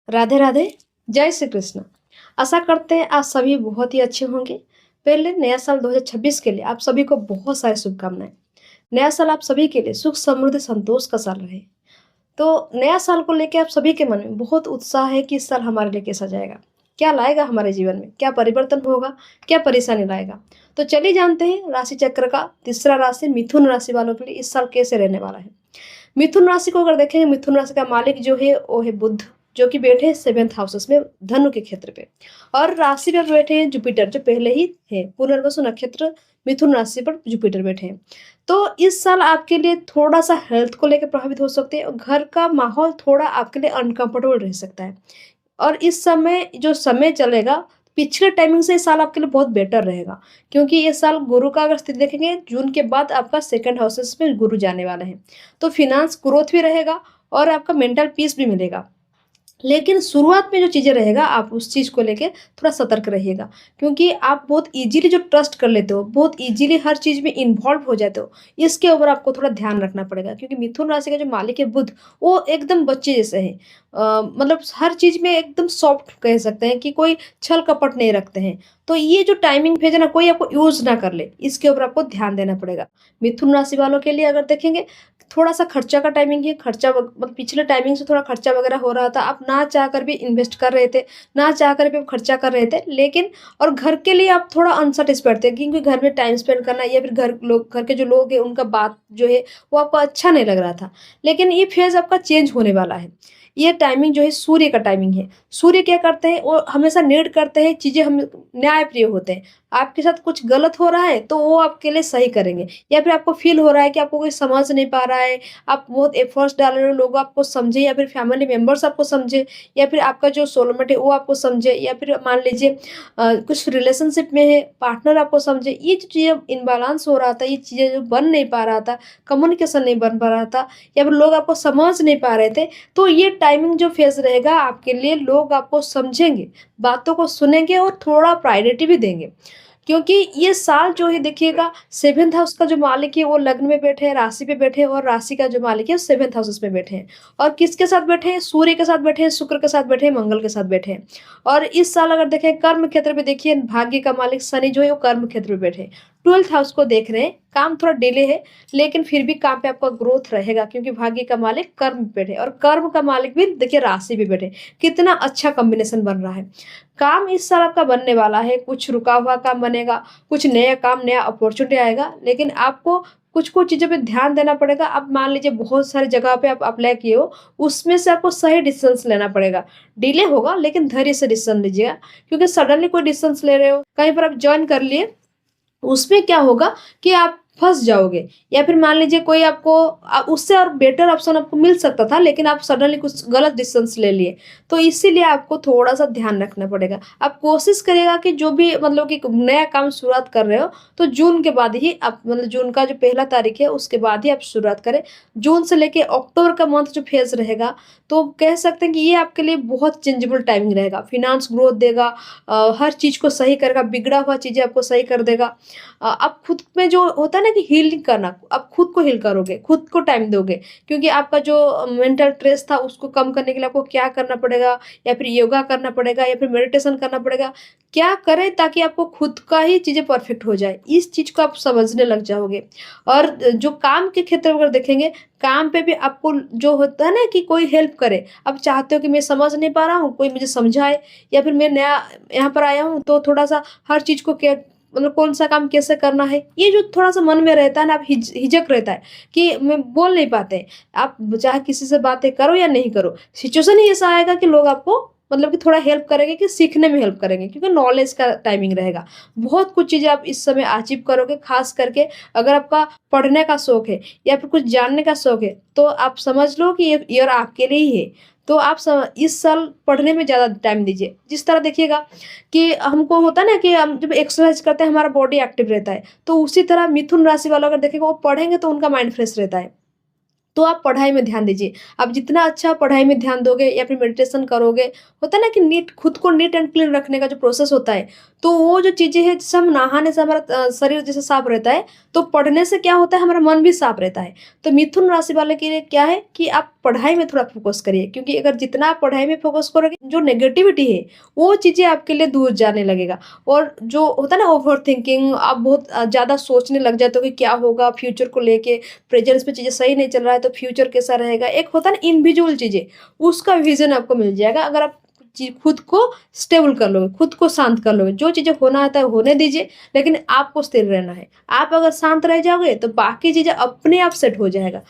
राधे राधे। जय श्री कृष्ण। आशा करते हैं आप सभी बहुत ही अच्छे होंगे। पहले नया साल 2026 के लिए आप सभी को बहुत सारी शुभकामनाएं। नया साल आप सभी के लिए सुख समृद्धि संतोष का साल रहे। तो नया साल को लेकर आप सभी के मन में बहुत उत्साह है कि इस साल हमारे लिए कैसा जाएगा, क्या लाएगा हमारे जीवन में, क्या परिवर्तन होगा, क्या परेशानी लाएगा। तो चलिए जानते हैं राशि चक्र का तीसरा राशि मिथुन राशि वालों के लिए इस साल कैसे रहने वाला है। मिथुन राशि को अगर देखेंगे, मिथुन राशि का मालिक जो है वो है बुध, जो कि बैठे हैं 7th हाउसेस में धनु के क्षेत्र पे। और राशि पर बैठे हैं जुपिटर, जो पहले ही है पुनर्वसु नक्षत्र मिथुन राशि पर जुपिटर बैठे हैं। तो इस साल आपके लिए थोड़ा सा हेल्थ को लेकर प्रभावित हो सकते हैं और घर का माहौल थोड़ा आपके लिए अनकंफर्टेबल रह सकता है। और इस समय जो समय चलेगा, पिछले टाइमिंग से इस साल आपके लिए बहुत बेटर रहेगा, क्योंकि ये साल गुरु का अगर स्थिति देखेंगे, जून के बाद आपका 2nd हाउसेस में गुरु जाने वाले हैं। तो फिनांस ग्रोथ भी रहेगा और आपका मेंटल पीस भी मिलेगा। लेकिन शुरुआत में जो चीज़ें रहेगा, आप उस चीज़ को लेके थोड़ा सतर्क रहिएगा, क्योंकि आप बहुत इजीली जो ट्रस्ट कर लेते हो, बहुत इजीली हर चीज़ में इन्वॉल्व हो जाते हो, इसके ऊपर आपको थोड़ा ध्यान रखना पड़ेगा। क्योंकि मिथुन राशि का जो मालिक है बुध, वो एकदम बच्चे जैसे हैं। मतलब हर चीज़ में एकदम सॉफ्ट कह सकते हैं कि कोई छल कपट नहीं रखते हैं। तो ये जो टाइमिंग भेज ना, कोई आपको यूज़ ना कर ले, इसके ऊपर आपको ध्यान देना पड़ेगा। मिथुन राशि वालों के लिए अगर देखेंगे, थोड़ा सा खर्चा का टाइमिंग है। मतलब पिछले टाइमिंग से थोड़ा खर्चा वगैरह हो रहा था, आप ना चाह कर भी इन्वेस्ट कर रहे थे, ना चाह कर भी आप खर्चा कर रहे थे। लेकिन और घर के लिए आप थोड़ा अनसेटिस्फाइड थे, क्योंकि घर में टाइम स्पेंड करना या फिर घर के जो लोग हैं उनका बात जो है वो आपको अच्छा नहीं लग रहा था। लेकिन ये फेज आपका चेंज होने वाला है। ये टाइमिंग जो है सूर्य का टाइमिंग है। सूर्य क्या करते हैं, वो हमेशा नीड करते हैं चीज़ें, हम न्यायप्रिय होते हैं। आपके साथ कुछ गलत हो रहा है तो वो आपके लिए सही करेंगे, या फिर आपको फील हो रहा है कि आपको कोई समझ नहीं पा रहा है, आप बहुत एफर्ट्स डाल रहे हो, लोग आपको समझे या फिर फैमिली मेंबर्स आपको समझे, या फिर आपका जो सोलमेट है वो आपको समझे, या फिर मान लीजिए कुछ रिलेशनशिप में है, पार्टनर आपको समझे। ये जो चीज़ें इनबैलेंस हो रहा था, ये चीज़ें जो बन नहीं पा रहा था, कम्युनिकेशन नहीं बन पा रहा था, या फिर लोग आपको समझ नहीं पा रहे थे, तो ये टाइमिंग जो फेज रहेगा आपके लिए, लोग आपको समझेंगे, बातों को सुनेंगे और थोड़ा प्रायोरिटी भी देंगे। क्योंकि ये साल जो है देखिएगा, 7th हाउस का जो मालिक है वो लग्न में बैठे हैं, राशि पे बैठे हैं, और राशि का जो मालिक है 7th हाउसेस में बैठे हैं। और किसके साथ बैठे हैं, सूर्य के साथ बैठे हैं, शुक्र के साथ बैठे हैं, मंगल के साथ बैठे हैं। और इस साल अगर देखें कर्म क्षेत्र में, देखिए भाग्य का मालिक शनि जो है वो कर्म क्षेत्र में बैठे हैं। 12th हाउस को देख रहे हैं, काम थोड़ा डिले है, लेकिन फिर भी काम पे आपका ग्रोथ रहेगा, क्योंकि भाग्य का मालिक कर्म पे बैठे और कर्म का मालिक भी देखिए राशि पे बैठे। कितना अच्छा कॉम्बिनेशन बन रहा है। काम इस साल आपका बनने वाला है, कुछ रुका हुआ काम बनेगा, कुछ नया काम, नया अपॉर्चुनिटी आएगा। लेकिन आपको कुछ चीज़ों पे ध्यान देना पड़ेगा। आप मान लीजिए बहुत सारी जगह पे आप अप्लाई किए हो, उसमें से आपको सही डिसीजंस लेना पड़ेगा। डिले होगा लेकिन धैर्य से डिसीजन लीजिएगा, क्योंकि सडनली कोई डिसीजंस ले रहे हो, कहीं पर आप ज्वाइन कर लिए, उसमें क्या होगा कि आप फँस जाओगे, या फिर मान लीजिए कोई आपको उससे और बेटर ऑप्शन आपको मिल सकता था, लेकिन आप सडनली कुछ गलत डिसीजंस ले लिए। तो इसीलिए आपको थोड़ा-सा ध्यान रखना पड़ेगा। आप कोशिश करिएगा कि जो भी मतलब कि नया काम शुरुआत कर रहे हो, तो जून के बाद ही आप, मतलब जून का जो पहला तारीख है उसके बाद ही आप शुरुआत करें। जून से लेके अक्टूबर का मंथ जो फेज़ रहेगा, तो कह सकते हैं कि ये आपके लिए बहुत चेंजेबल टाइमिंग रहेगा। फिनांस ग्रोथ देगा, हर चीज़ को सही करेगा, बिगड़ा हुआ चीज़ें आपको सही कर देगा। आप खुद में जो होता है ना कि हीलिंग करना, आप खुद को हील करोगे, खुद को टाइम दोगे, क्योंकि आपका जो मेंटल स्ट्रेस था उसको कम करने के लिए आपको क्या करना पड़ेगा, या फिर योगा करना पड़ेगा, या फिर मेडिटेशन करना पड़ेगा। क्या करें ताकि आपको खुद का ही चीज़ें परफेक्ट हो जाए, इस चीज़ को आप समझने लग जाओगे। और जो काम के क्षेत्र में अगर देखेंगे, काम पे भी आपको जो होता है ना कि कोई हेल्प करे, आप चाहते हो कि मैं समझ नहीं पा रहा हूँ, कोई मुझे समझाए, या फिर मैं नया यहाँ पर आया हूँ तो थोड़ा-सा हर चीज़ को मतलब कौन-सा काम कैसे करना है, ये जो थोड़ा-सा मन में रहता है ना, आप हिचक रहता है कि मैं बोल नहीं पाते। आप चाहे किसी से बातें करो या नहीं करो, सिचुएशन ही ऐसा आएगा कि लोग आपको मतलब कि थोड़ा हेल्प करेंगे, कि सीखने में हेल्प करेंगे, क्योंकि नॉलेज का टाइमिंग रहेगा। बहुत कुछ चीज़ें आप इस समय अचीव करोगे, ख़ास करके अगर आपका पढ़ने का शौक है या फिर कुछ जानने का शौक है, तो आप समझ लो कि ये ईयर आपके लिए ही है। तो आप इस साल पढ़ने में ज़्यादा टाइम दीजिए। जिस तरह देखिएगा कि हमको होता है ना कि हम जब एक्सरसाइज करते हैं हमारा बॉडी एक्टिव रहता है, तो उसी तरह मिथुन राशि वालों अगर देखेंगे, वो पढ़ेंगे तो उनका माइंड फ्रेश रहता है। तो आप पढ़ाई में ध्यान दीजिए। आप जितना अच्छा पढ़ाई में ध्यान दोगे या फिर मेडिटेशन करोगे, होता है ना कि खुद को नीट एंड क्लीन रखने का जो प्रोसेस होता है, तो वो जो चीज़ें हैं, जैसे हम नहाने से हमारा शरीर जैसे साफ रहता है, तो पढ़ने से क्या होता है, हमारा मन भी साफ रहता है। तो मिथुन राशि वाले के लिए क्या है कि आप पढ़ाई में थोड़ा फ़ोकस करिए, क्योंकि अगर जितना आप पढ़ाई में फ़ोकस करोगे, जो नेगेटिविटी है, वो चीज़ें आपके लिए दूर जाने लगेगा। और जो होता है ना ओवरथिंकिंग, आप बहुत ज़्यादा सोचने लग जाते हो कि क्या होगा फ्यूचर को लेके, प्रेज़ेंस में चीज़ें सही नहीं चल रहा है तो फ्यूचर कैसा रहेगा? एक होता है ना इनविजुअल चीज़ें, उसका विज़न आपको मिल जाएगा अगर आप खुद को स्टेबल कर लोगे, खुद को शांत कर लोगे। जो चीज़ें होना आता है होने दीजिए, लेकिन आपको स्थिर रहना है। आप अगर शांत रह जाओगे तो बाकी चीज़ें अपने आप सेट हो जाएगा।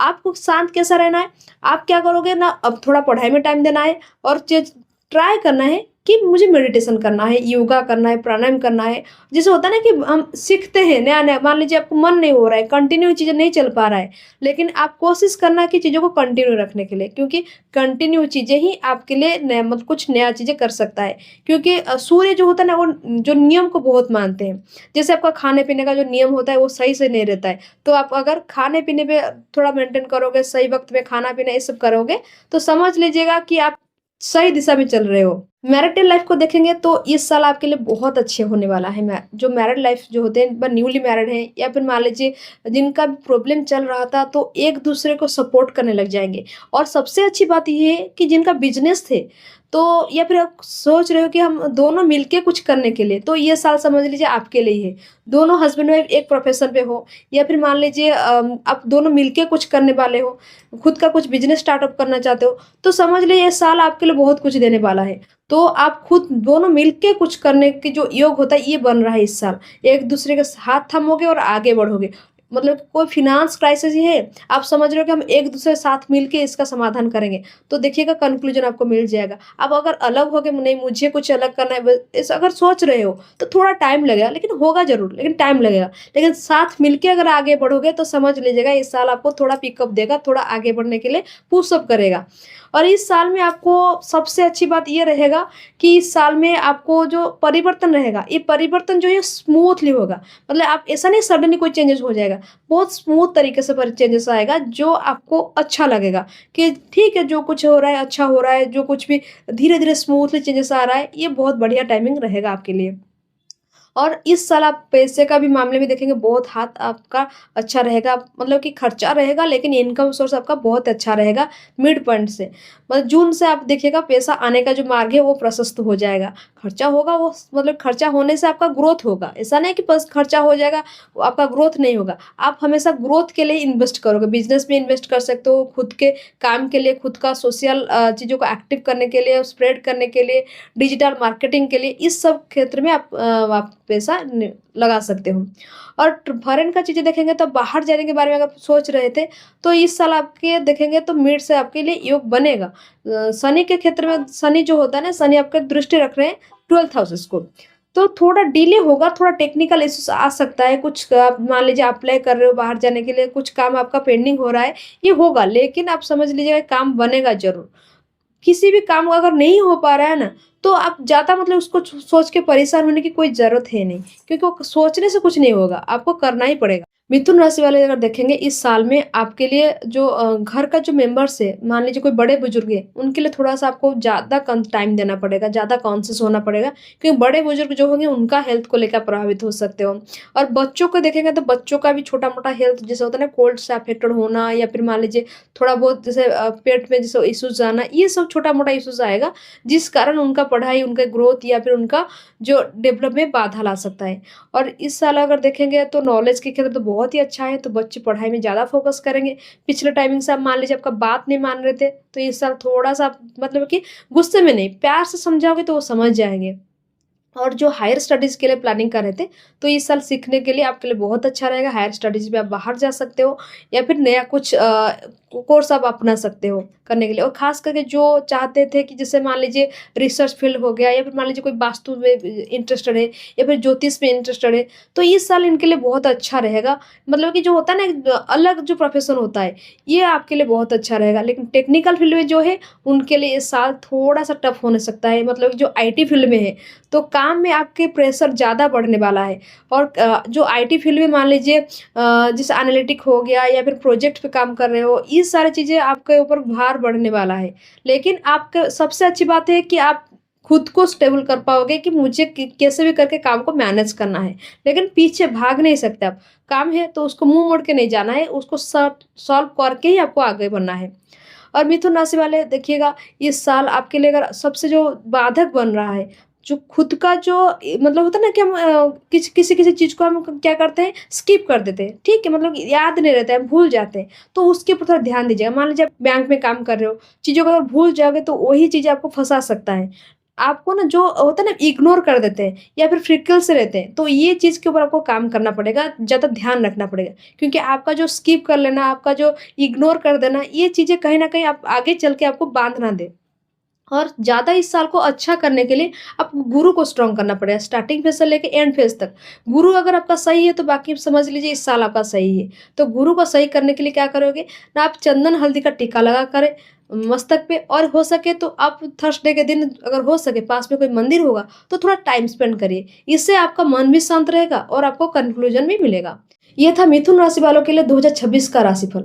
आपको शांत कैसा रहना है? आप क्या करोगे ना, अब थोड़ा पढ़ाई में टाइम देना है और चीज़ ट्राई करना है कि मुझे मेडिटेशन करना है, योगा करना है, प्राणायाम करना है। जैसे होता है ना कि हम सीखते हैं नया-नया, मान लीजिए आपको मन नहीं हो रहा है, कंटिन्यू चीज़ें नहीं चल पा रहा है, लेकिन आप कोशिश करना कि चीज़ों को कंटिन्यू रखने के लिए, क्योंकि कंटिन्यू चीज़ें ही आपके लिए नया मतलब कुछ नया चीज़ें कर सकता है। क्योंकि सूर्य जो होता है ना, वो जो नियम को बहुत मानते हैं। जैसे आपका खाने-पीने का जो नियम होता है, वो सही से नहीं रहता है। तो आप अगर खाने-पीने पे थोड़ा मेंटेन करोगे, सही वक़्त में खाना-पीना ये सब करोगे, तो समझ लीजिएगा कि आप सही दिशा में चल रहे हो। मैरिटल लाइफ़ को देखेंगे तो इस साल आपके लिए बहुत अच्छे होने वाला है। मै जो मैरिड लाइफ़ जो होते हैं, ब न्यूली मैरिड हैं या फिर मान लीजिए जिनका भी प्रॉब्लम चल रहा था, तो एक-दूसरे को सपोर्ट करने लग जाएँगे। और सबसे अच्छी बात ये है कि जिनका बिज़नेस थे, तो या फिर आप सोच रहे हो कि हम दोनों मिलके कुछ करने के लिए, तो ये साल समझ लीजिए आपके लिए ही है। दोनों हस्बैंड वाइफ एक प्रोफ़ेशन पे हो, या फिर मान लीजिए आप दोनों मिलके कुछ करने वाले हो, खुद का कुछ बिज़नेस स्टार्टअप करना चाहते हो, तो समझ लीजिए ये साल आपके लिए बहुत कुछ देने वाला है। तो आप खुद दोनों मिलके कुछ करने के जो योग होता है, ये बन रहा है इस साल। एक-दूसरे के हाथ थामोगे और आगे बढ़ोगे। मतलब कोई फ़ाइनेंस क्राइसिस ही है, आप समझ रहे हो कि हम एक-दूसरे के साथ मिलके इसका समाधान करेंगे, तो देखिएगा कन्क्लूज़न आपको मिल जाएगा। अब अगर अलग हो गए, नहीं मुझे कुछ अलग करना है, ब इस अगर सोच रहे हो, तो थोड़ा टाइम लगेगा, लेकिन होगा ज़रूर, लेकिन टाइम लगेगा। लेकिन साथ मिलके अगर आगे बढ़ोगे, तो समझ लीजिएगा इस साल आपको थोड़ा पिकअप देगा, थोड़ा आगे बढ़ने के लिए पुश अप करेगा। और इस साल में आपको सबसे अच्छी बात ये रहेगा कि इस साल में आपको जो परिवर्तन रहेगा, ये परिवर्तन जो है स्मूथली होगा। मतलब आप ऐसा नहीं सडनली कोई चेंजेस हो जाएगा, बहुत स्मूथ तरीके से पर चेंजेस आएगा जो आपको अच्छा लगेगा कि ठीक है, जो कुछ हो रहा है अच्छा हो रहा है, जो कुछ भी धीरे-धीरे स्मूथली चेंजेस आ रहा है, ये बहुत बढ़िया टाइमिंग रहेगा आपके लिए। और इस साल आप पैसे का भी मामले में देखेंगे, बहुत हाथ आपका अच्छा रहेगा, मतलब कि खर्चा रहेगा लेकिन इनकम सोर्स आपका बहुत अच्छा रहेगा मिड पॉइंट से। मतलब जून से आप देखिएगा पैसा आने का जो मार्ग है वो प्रशस्त हो जाएगा। खर्चा होगा वो मतलब खर्चा होने से आपका ग्रोथ होगा। ऐसा नहीं है कि बस खर्चा हो जाएगा, वो आपका ग्रोथ नहीं होगा। आप हमेशा ग्रोथ के लिए इन्वेस्ट करोगे, बिज़नेस में इन्वेस्ट कर सकते हो, खुद के काम के लिए, खुद का सोशल चीज़ों को एक्टिव करने के लिए, स्प्रेड करने के लिए, डिजिटल मार्केटिंग के लिए, इस सब क्षेत्र में आप पैसा लगा सकते हो। और फॉरेन का चीज़ें देखेंगे तो बाहर जाने के बारे में अगर सोच रहे थे, तो इस साल आपके देखेंगे तो मिड से आपके लिए योग बनेगा। शनि के क्षेत्र में, शनि जो होता है ना, शनि आपका दृष्टि रख रहे हैं 12th हाउसेस को, तो थोड़ा डिले होगा, थोड़ा टेक्निकल इश्यूज आ सकता है। कुछ आप मान लीजिए अप्लाई कर रहे हो बाहर जाने के लिए, कुछ काम आपका पेंडिंग हो रहा है, ये होगा, लेकिन आप समझ लीजिएगा काम बनेगा ज़रूर। किसी भी काम अगर नहीं हो पा रहा है ना, तो आप ज़्यादा मतलब उसको सोच के परेशान होने की कोई ज़रूरत है नहीं, क्योंकि वो सोचने से कुछ नहीं होगा, आपको करना ही पड़ेगा। मिथुन राशि वाले अगर देखेंगे इस साल में आपके लिए जो घर का जो मेंबर्स है, मान लीजिए कोई बड़े-बुजुर्ग हैं, उनके लिए थोड़ा-सा आपको ज़्यादा कन टाइम देना पड़ेगा, ज़्यादा कॉन्शियस होना पड़ेगा, क्योंकि बड़े-बुजुर्ग जो होंगे उनका हेल्थ को लेकर प्रभावित हो सकते हो। और बच्चों को देखेंगे तो बच्चों का भी छोटा-मोटा हेल्थ जैसे होता है ना, कोल्ड से अफेक्टेड होना, या फिर मान लीजिए थोड़ा बहुत जैसे पेट में जैसे इश्यूज़ आना, ये सब छोटा-मोटा इश्यूज़ आएगा, जिस कारण उनका पढ़ाई, उनका ग्रोथ या फिर उनका जो डेवलप में बाधा ला सकता है। और इस साल अगर देखेंगे तो नॉलेज के क्षेत्र तो बहुत ही अच्छा है, तो बच्चे पढ़ाई में ज़्यादा फ़ोकस करेंगे। पिछले टाइमिंग से आप मान लीजिए आपका बात नहीं मान रहे थे, तो इस साल थोड़ा-सा मतलब कि गुस्से में नहीं, प्यार से समझाओगे तो वो समझ जाएँगे। और जो हायर स्टडीज़ के लिए प्लानिंग कर रहे थे, तो इस साल सीखने के लिए आपके लिए बहुत अच्छा रहेगा। हायर स्टडीज़ में आप बाहर जा सकते हो, या फिर नया कुछ कोर्स आप अपना सकते हो करने के लिए। और ख़ास करके जो चाहते थे कि जैसे मान लीजिए रिसर्च फील्ड हो गया, या फिर मान लीजिए कोई वास्तु में इंटरेस्टेड है, या फिर ज्योतिष में इंटरेस्टेड है, तो इस साल इनके लिए बहुत अच्छा रहेगा। मतलब कि जो होता है ना, एक अलग जो प्रोफ़ेशन होता है, ये आपके लिए बहुत अच्छा रहेगा। लेकिन टेक्निकल फील्ड में जो है, उनके लिए इस साल थोड़ा-सा टफ़ होने सकता है। मतलब जो आईटी फील्ड में है, तो काम में आपके प्रेशर ज़्यादा बढ़ने वाला है। और जो आईटी फील्ड में मान लीजिए जैसे एनालिटिक हो गया, या फिर प्रोजेक्ट पे काम कर रहे हो, ये सारी चीज़ें आपके ऊपर भार बढ़ने वाला है। लेकिन आपके सबसे अच्छी बात है कि आप खुद को स्टेबल कर पाओगे कि मुझे कैसे भी करके काम को मैनेज करना है। लेकिन पीछे भाग नहीं सकते आप। काम है तो उसको मुँह मोड़ के नहीं जाना है, उसको सॉल्व करके ही आपको आगे बढ़ना है। और मिथुन राशि वाले देखिएगा, इस साल आपके लिए अगर सबसे जो बाधक बन रहा है, जो खुद का जो मतलब होता है ना कि हम किसी-किसी चीज़ को हम क्या करते हैं, स्किप कर देते हैं, ठीक है? मतलब याद नहीं रहता है, हम भूल जाते हैं। तो उसके ऊपर थोड़ा ध्यान दीजिएगा। मान लीजिए आप बैंक में काम कर रहे हो, चीज़ों को अगर भूल जाओगे तो वही चीज़ें आपको फँसा सकता है। आपको ना जो होता है ना, इग्नोर कर देते हैं या फिर फिक्र से रहते हैं, तो ये चीज़ के ऊपर आपको काम करना पड़ेगा, ज़्यादा ध्यान रखना पड़ेगा। क्योंकि आपका जो स्किप कर लेना, आपका जो इग्नोर कर देना, ये चीज़ें कहीं न कहीं आप आगे चल के आपको बाँध ना दे। और ज़्यादा इस साल को अच्छा करने के लिए आपको गुरु को स्ट्रॉन्ग करना पड़ेगा, स्टार्टिंग फेज़ से लेके एंड फेज़ तक। गुरु अगर आपका सही है तो बाकी समझ लीजिए इस साल आपका सही है। तो गुरु को सही करने के लिए क्या करोगे ना, आप चंदन हल्दी का टीका लगा करें मस्तक पे, और हो सके तो आप थर्सडे के दिन अगर हो सके पास में कोई मंदिर होगा तो थोड़ा टाइम स्पेंड करिए। इससे आपका मन भी शांत रहेगा और आपको कन्क्लूजन भी मिलेगा। ये था मिथुन राशि वालों के लिए 2026 का राशिफल।